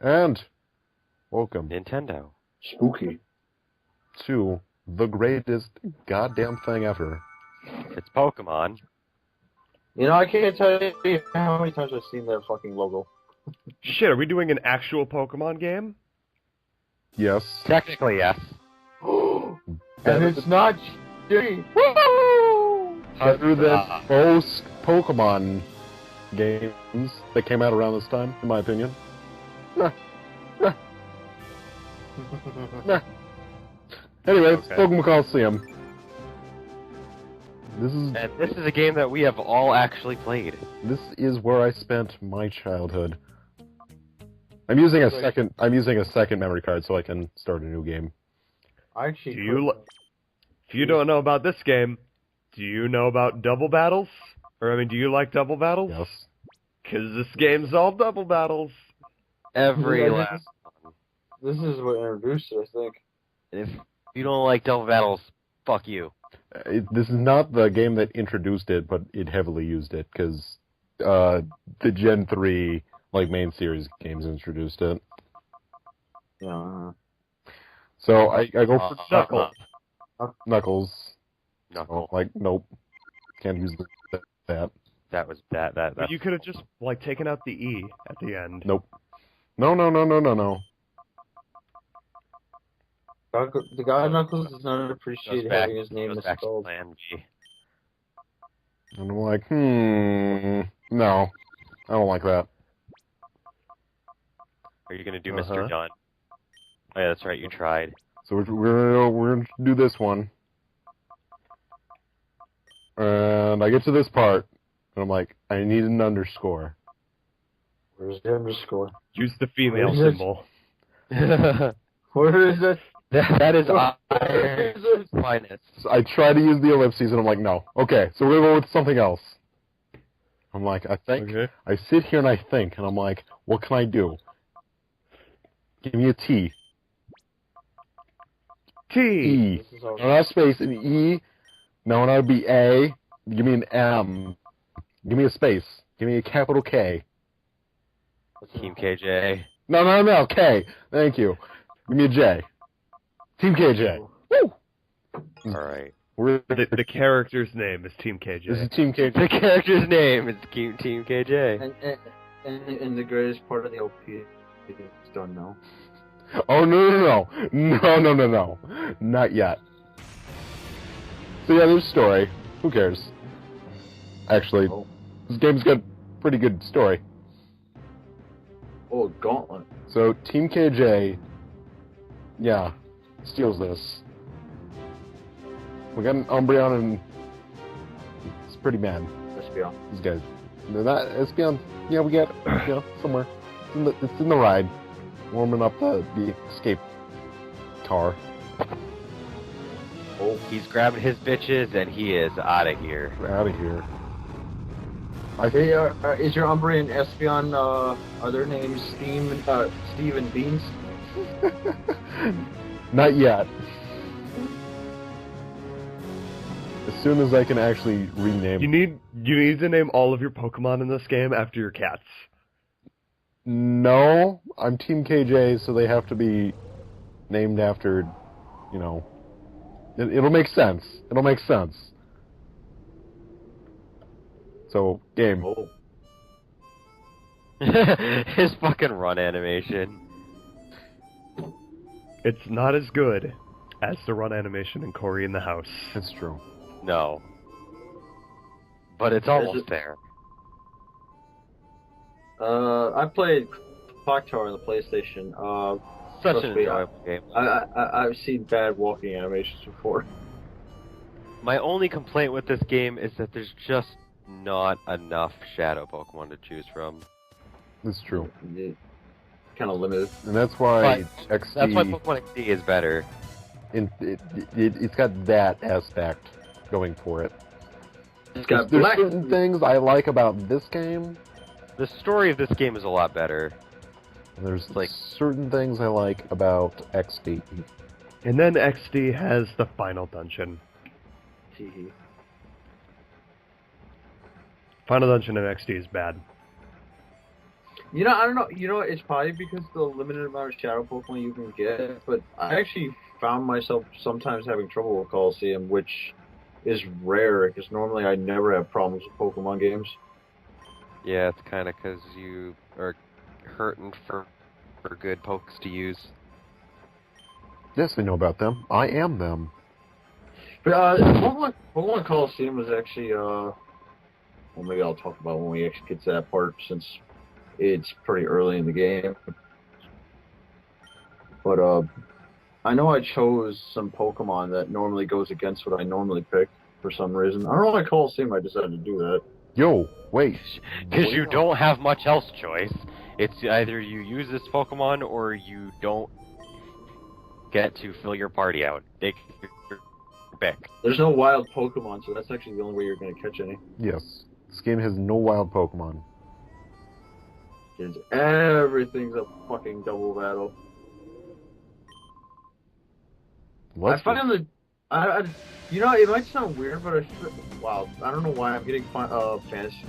And welcome Nintendo. Spooky. to the greatest goddamn thing ever. It's Pokemon. You know, I can't tell you how many times I've seen their fucking logo. Shit, are we doing an actual Pokemon game? Yes. Technically, yes. And it's not shitty. Better than most Pokemon games that came out around this time, in my opinion. Anyway, it's Okay. Pokemon Colosseum. And this is a game that we have all actually played. This is where I spent my childhood. I'm using a second memory card so I can start a new game. I actually. If you don't know about this game, do you know about double battles? Do you like double battles? Yes. Because this game's all double battles. Every Yeah, last one. This is what introduced it, I think. If you don't like double battles, fuck you. This is not the game that introduced it, but it heavily used it, because the Gen 3 main series games introduced it. Yeah. So I go for Knuckles. Knuckles. Knuckle. Oh, nope. Can't use that. That was that. But you could have just taken out the E at the end. Nope. No. The guy Knuckles does not appreciate having his name misspelled. Plan B. And I'm like, no. I don't like that. Are you gonna do Mr. Dunn? Oh yeah, that's right. You tried. So we're gonna do this one. And I get to this part, and I'm like, I need an underscore. Where's the underscore? Use the female Where is it? symbol. Where is it? That is Where is it? finest. So I try to use the ellipses, and I'm like, no. Okay, so we're gonna go with something else. I'm like, I think. Okay. I sit here and I think, and I'm like, what can I do? Give me a T. T. E. This is all No, not space, an E. No, not be A. Give me an M. Give me a space. Give me a capital K. Team KJ. No, K. Thank you. Give me a J. Team KJ. Woo! All right. We're, The character's name is Team KJ. this is Team KJ. The character's name is Team KJ. And the greatest part of the OP is done now. Oh, no. Not yet. So yeah, there's story. Who cares? Actually, Oh, this game's got pretty good story. oh Gauntlet. So Team KJ, yeah, steals this. We got an Umbreon and it's pretty mad. Let's be honest. These guys. They're not Espeon. Yeah, we got somewhere. It's in the ride. Warming up the escape car. Oh, He's grabbing his bitches and he is out of here. We're out of here. hey, is your Umbreon Espeon, are their names Steve and Beans? Not yet. As soon as I can actually rename. You need to name all of your Pokemon in this game after your cats. No, I'm Team KJ, so they have to be named after, It'll make sense. It'll make sense. So, game. Oh. His fucking run animation. It's not as good as the run animation in Cory in the House. It's true. No. But it's almost there. I played Clock Tower on the PlayStation. Such Must an be, enjoyable game. I've seen bad walking animations before. My only complaint with this game is that there's just not enough Shadow Pokemon to choose from. It's true. Kind of limited. And that's why XD... That's why Pokemon XD is better. It's got that aspect going for it. It's got There's black. certain things I like about this game. The story of this game is a lot better. And there's certain things I like about XD. And then XD has the final dungeon. Final dungeon in XD is bad. You know, I don't know. You know, it's probably because the limited amount of shadow Pokemon you can get. But I actually found myself sometimes having trouble with Colosseum, which is rare because normally I never have problems with Pokemon games. Yeah, it's kind of because you are hurting for good pokes to use. Yes, I know about them. I am them. But Pokemon Colosseum was actually well, maybe I'll talk about when we actually get to that part since it's pretty early in the game. But I know I chose some Pokemon that normally goes against what I normally pick for some reason. I don't know why Colosseum I decided to do that. Yo, wait. Because you don't have much else choice. It's either you use this Pokemon or you don't get to fill your party out. Take your pick. There's no wild Pokemon, so that's actually the only way you're going to catch any. Yes. This game has no wild Pokemon. Because everything's a fucking double battle. Let's I find that, you know, it might sound weird, but wow, I don't know why I'm getting fantasy.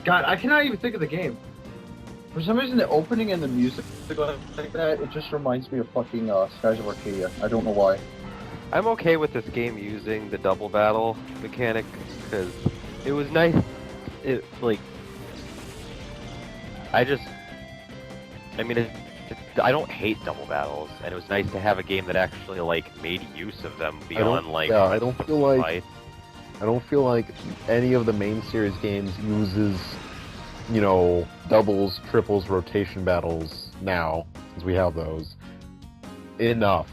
God, I cannot even think of the game. For some reason, the opening and the music like that, it just reminds me of fucking Skies of Arcadia. I don't know why. I'm okay with this game using the double battle mechanic because it was nice. It like I mean, I don't hate double battles, and it was nice to have a game that actually like made use of them beyond I don't feel like any of the main series games uses, you know, doubles, triples, rotation battles now, since we have those. Enough.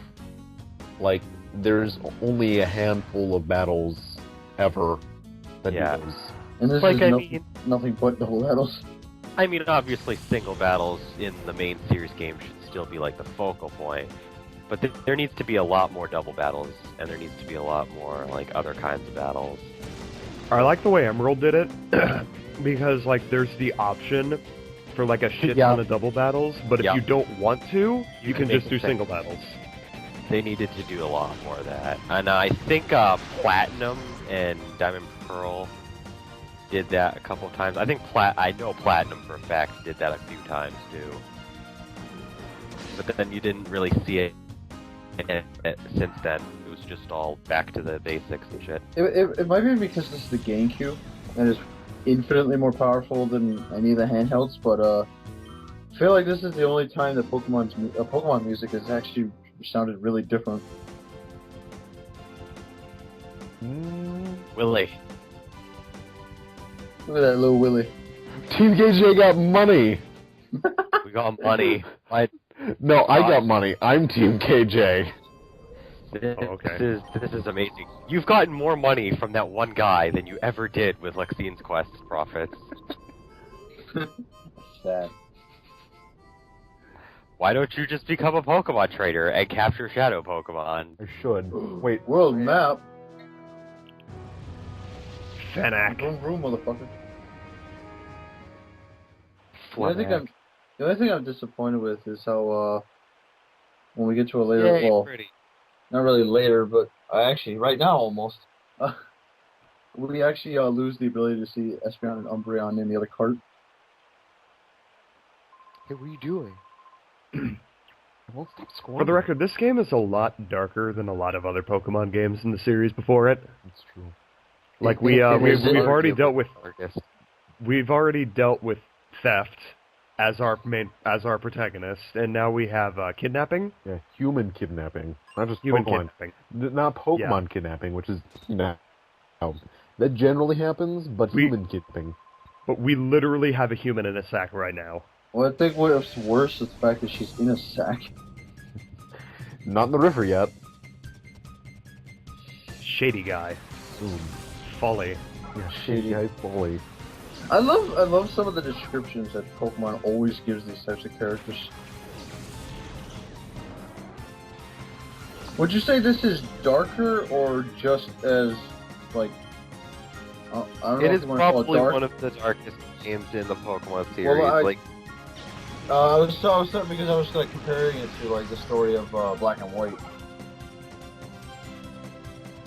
Like, there's only a handful of battles ever that do those. And this Like, is nothing but double battles. I mean, obviously, single battles in the main series game should still be like the focal point, but there needs to be a lot more double battles, and there needs to be a lot more like other kinds of battles. I like the way Emerald did it because like there's the option for like a shit ton of double battles, but if you don't want to, you can just do single battles. They needed to do a lot more of that, and I think Platinum and Diamond Pearl did that a couple of times. I think I know Platinum for a fact did that a few times too. But then you didn't really see it since then. It was just all back to the basics and shit. It might be because this is the GameCube and is infinitely more powerful than any of the handhelds, but I feel like this is the only time that Pokemon music has actually sounded really different. Willie. Look at that little Willy. Team KJ got money! We got money. No, I got money. I'm Team KJ. This is amazing. You've gotten more money from that one guy than you ever did with Lexine's Quest profits. Sad. Why don't you just become a Pokemon trader and capture Shadow Pokemon? I should. Wait. World map. Fennec. Vroom, motherfucker. The only thing I'm disappointed with is how when we get to a later, not really later, but right now almost, we actually lose the ability to see Espeon and Umbreon in the other cart. Hey, what are you doing? I won't stop scoring. For the record, this game is a lot darker than a lot of other Pokemon games in the series before it. That's true. Like we've already dealt with theft as our protagonist, and now we have kidnapping. Yeah, human kidnapping, not just human Pokemon. Kidnapping. Not Pokemon kidnapping, which is that generally happens, but human kidnapping. But we literally have a human in a sack right now. Well, I think what's worse is the fact that she's in a sack. Not in the river yet. Shady guy. Soon. Folly. Yeah, shady guy Folly. I love some of the descriptions that Pokemon always gives these types of characters. Would you say this is darker or just as like? I don't know It if is you want to call it probably dark. one of the darkest games in the Pokemon series. Well, like, I was because I was like comparing it to like the story of Black and White.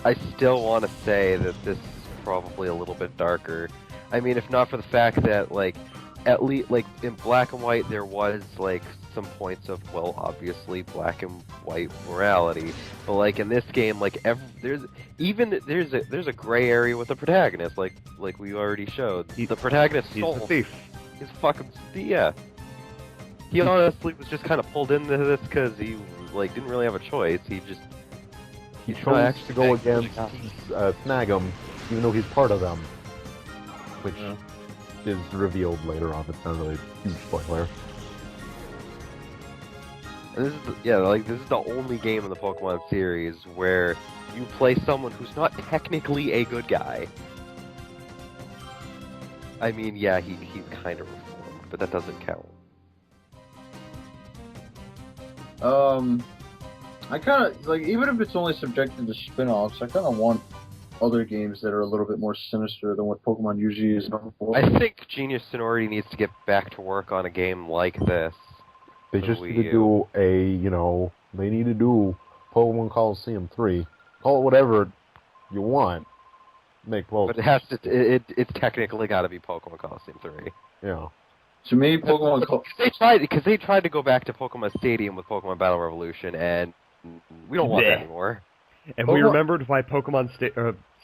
I still want to say that this is probably a little bit darker. I mean, if not for the fact that, like, at least like in Black and White there was like some points of, well, obviously black and white morality, but like in this game, like there's a gray area with the protagonist, like we already showed. The protagonist He's soul the thief. is fucking yeah. He honestly was just kind of pulled into this because he like didn't really have a choice. He chose to go against Snag'em, even though he's part of them, which is revealed later on. It's not really a huge spoiler. And this is the only game in the Pokemon series where you play someone who's not technically a good guy. I mean, yeah, he's kind of reformed, but that doesn't count. I kind of like, even if it's only subjected to spin-offs, I kind of want other games that are a little bit more sinister than what Pokemon usually is known for. I think Genius Sonority needs to get back to work on a game like this. They just need to do they need to do Pokemon Colosseum 3. Call it whatever you want. But it has to. It's technically got to be Pokemon Colosseum 3. Yeah. To me, Pokemon they tried to go back to Pokemon Stadium with Pokemon Battle Revolution, and we don't want that anymore. And we remembered why Pokemon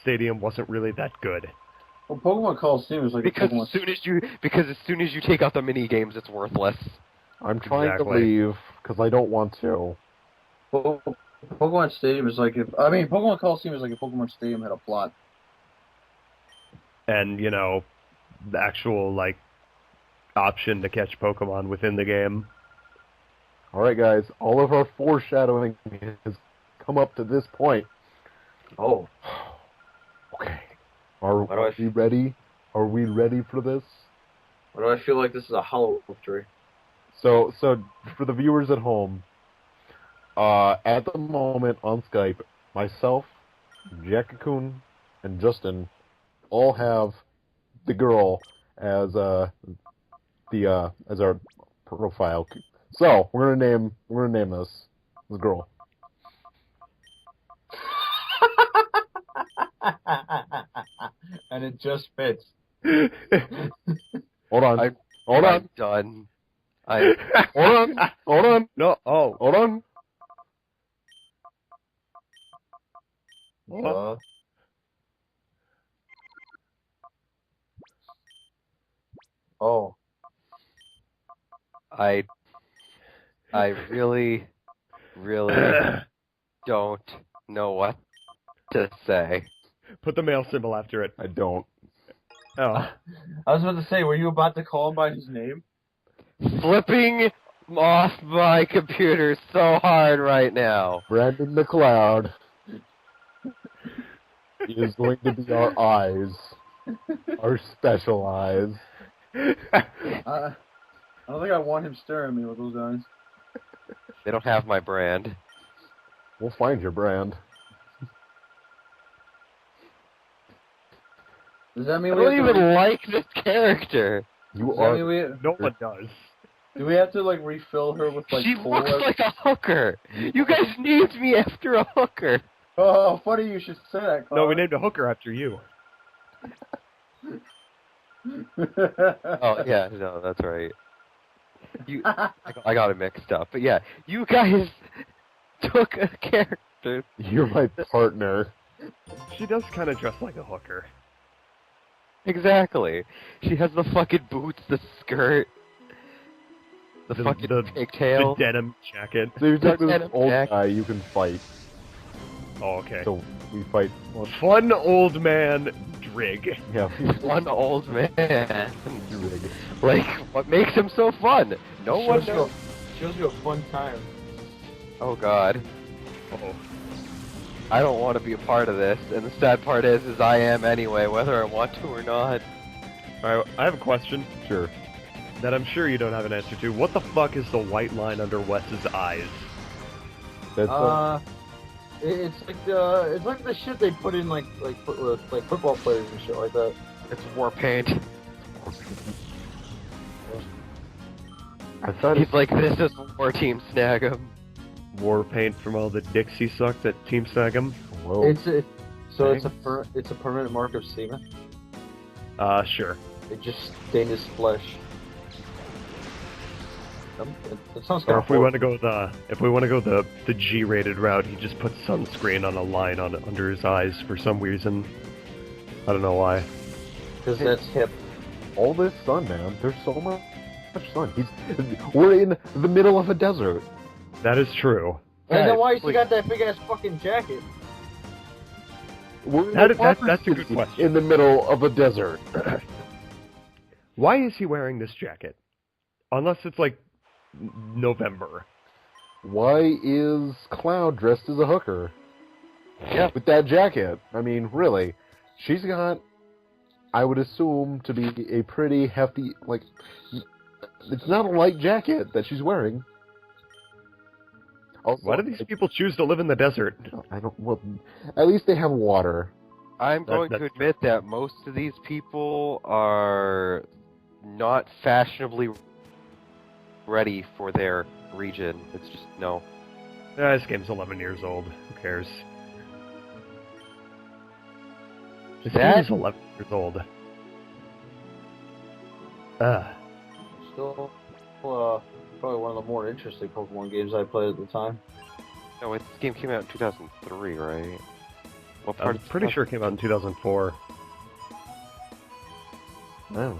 Stadium wasn't really that good. Well, Pokemon Colosseum is like because as soon as you take out the mini games, it's worthless. I'm trying to leave because I don't want to. Pokemon Stadium is like Pokemon Colosseum is like if Pokemon Stadium had a plot. And the actual option to catch Pokemon within the game. All right, guys. All of our foreshadowing has come up to this point. Oh. Okay. Are we ready? Are we ready for this? Why do I feel like this is a hollow victory? So for the viewers at home, at the moment on Skype, myself, Jack-kun, and Justin all have the girl as our profile. So we're gonna name this girl. And it just fits. Hold on. I'm done. Hold on. No. Oh. Hold on. Oh. I really don't know what to say. Put the male symbol after it. I don't. Oh. I was about to say, were you about to call him by his name? Flipping off my computer so hard right now. Brandon McLeod is going to be our eyes. Our special eyes. I don't think I want him staring at me with those eyes. They don't have my brand. We'll find your brand. Does that mean I don't even like this character. You are. No one does. Do we have to refill her with She looks like a hooker. You guys named me after a hooker. Oh, funny you should say that, Carl. No, we named a hooker after you. Oh yeah, no, that's right. I got it mixed up, but yeah, you guys took a character. You're my partner. She does kind of dress like a hooker. Exactly. She has the fucking boots, the skirt, the fucking pigtail, the denim jacket. So you're talking to this old guy you can fight. Oh, okay. So we fight. Fun old man Drig. Yeah. Fun old man. Drig. Like, what makes him so fun? No one knows. Shows you a fun time. Oh god. Uh-oh. I don't want to be a part of this, and the sad part is I am anyway, whether I want to or not. Alright, I have a question. Sure. That I'm sure you don't have an answer to. What the fuck is the white line under Wes's eyes? That's it's like the shit they put in like football players and shit like that. It's war paint. I thought He's like, this is war team, snag him. War paint from all the dicks he sucked at Team Snag'em? Whoa. It's a permanent mark of semen. Sure. It just stained his flesh. That sounds Or kind if we want to go the G-rated route, he just puts sunscreen on a line under his eyes for some reason. I don't know why. Because that's hip. All this sun, man. There's so much sun. We're in the middle of a desert. That is true. And then why has he got that big ass fucking jacket? We're in That's a good question. in the middle of a desert. Why is he wearing this jacket? Unless it's like November. Why is Cloud dressed as a hooker? Yeah. With that jacket. I mean, really. She's got, I would assume, to be a pretty hefty, like, it's not a light jacket that she's wearing. Also, Why do these people choose to live in the desert? I don't, well, at least they have water. I'm going to admit that most of these people are not fashionably ready for their region. It's just, no. This game's 11 years old. Who cares? This game is 11 years old. Still, probably one of the more interesting Pokemon games I played at the time. No, this game came out in 2003, right? What part I'm pretty sure it came out in 2004. I don't know.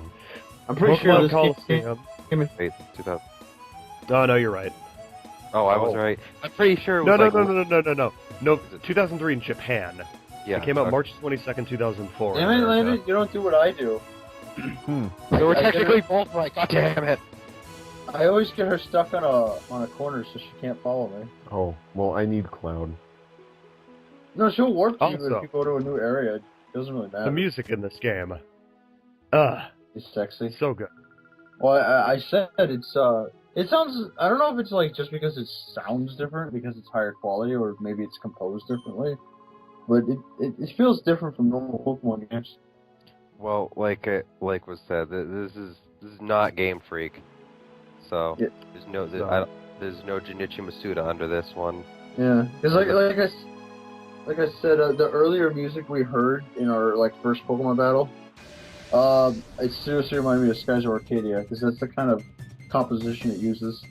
I'm pretty sure this Colosseum. Wait, 2000. Oh, no, you're right. Oh, I was right. I'm pretty sure it No, was No, 2003 in Japan. Yeah, It came out March 22nd, 2004. Damn it, Landon, you don't do what I do. So we're technically both right. God damn it. I always get her stuck on a corner so she can't follow me. Oh, well, I need Cloud. No, she'll warp you Also- if you go to a new area. It doesn't really matter. The music in this game. It's sexy. So good. Well, I said it's it sounds. I don't know if it's like just because it sounds different because it's higher quality, or maybe it's composed differently. But it feels different from normal Pokemon games. Well, like was said, this is not Game Freak, so Yeah. there's no Junichi Masuda under this one. Yeah, because like I said, the earlier music we heard in our first Pokemon battle, it seriously reminded me of Skies of Arcadia because that's the kind of composition it uses.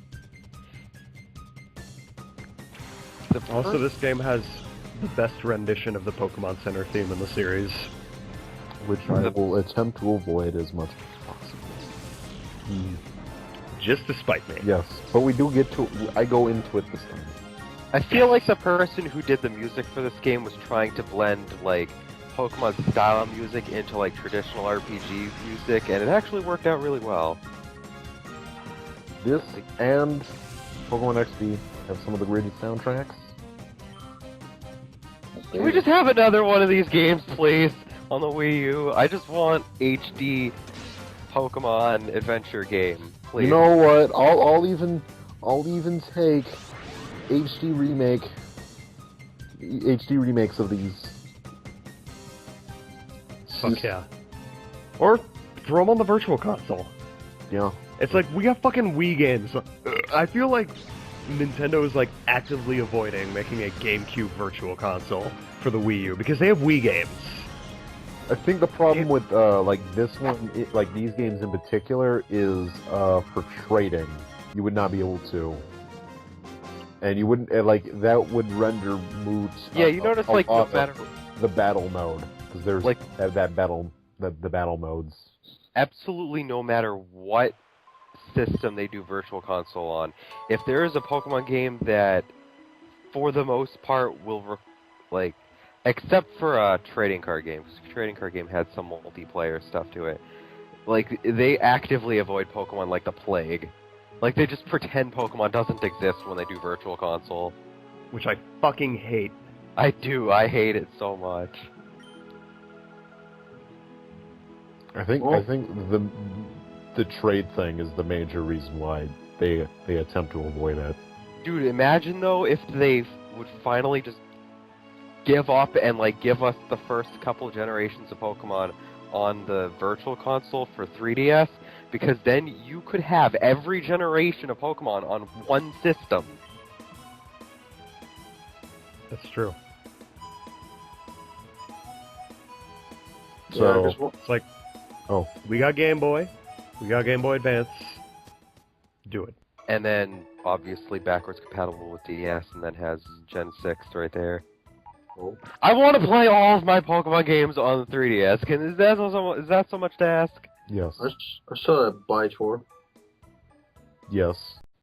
Also, this game has the best rendition of the Pokemon Center theme in the series. Which I will attempt to avoid as much as possible. Just to spite me. Yes, but we do get to. I go into it this time. I feel like the person who did the music for this game was trying to blend like Pokemon style music into like traditional RPG music, and it actually worked out really well. This and Pokemon XD have some of the greatest soundtracks. Can we just have another one of these games, please, on the Wii U? I just want HD Pokemon adventure game, please. You know what? I'll even take HD remakes of these. Fuck yeah. Or throw them on the Virtual Console. Yeah. It's like, we got fucking Wii games. I feel like Nintendo is like actively avoiding making a GameCube Virtual Console for the Wii U because they have Wii games. I think the problem with like this one, like these games in particular, is for trading. You would not be able to, and you wouldn't like that would render moot. Yeah, you notice like no matter the battle mode because there's like the battle modes. Absolutely, no matter what system they do Virtual Console on, if there is a Pokemon game that, for the most part, will like. Except for a trading card game, because the trading card game had some multiplayer stuff to it. Like, they actively avoid Pokemon like the plague. Like, they just pretend Pokemon doesn't exist when they do Virtual Console. Which I fucking hate. I do, I hate it so much. I think the trade thing is the major reason why they attempt to avoid it. Dude, imagine though if they would finally just give up and like give us the first couple generations of Pokemon on the Virtual Console for 3DS, because then you could have every generation of Pokemon on one system. That's true. So it's like, we got Game Boy, we got Game Boy Advance. Do it. And then, obviously, backwards compatible with DS, and then has Gen 6 right there. Oh. I want to play all of my Pokemon games on the 3DS. Is that so much to ask? Yes. I saw that by tour. Yes.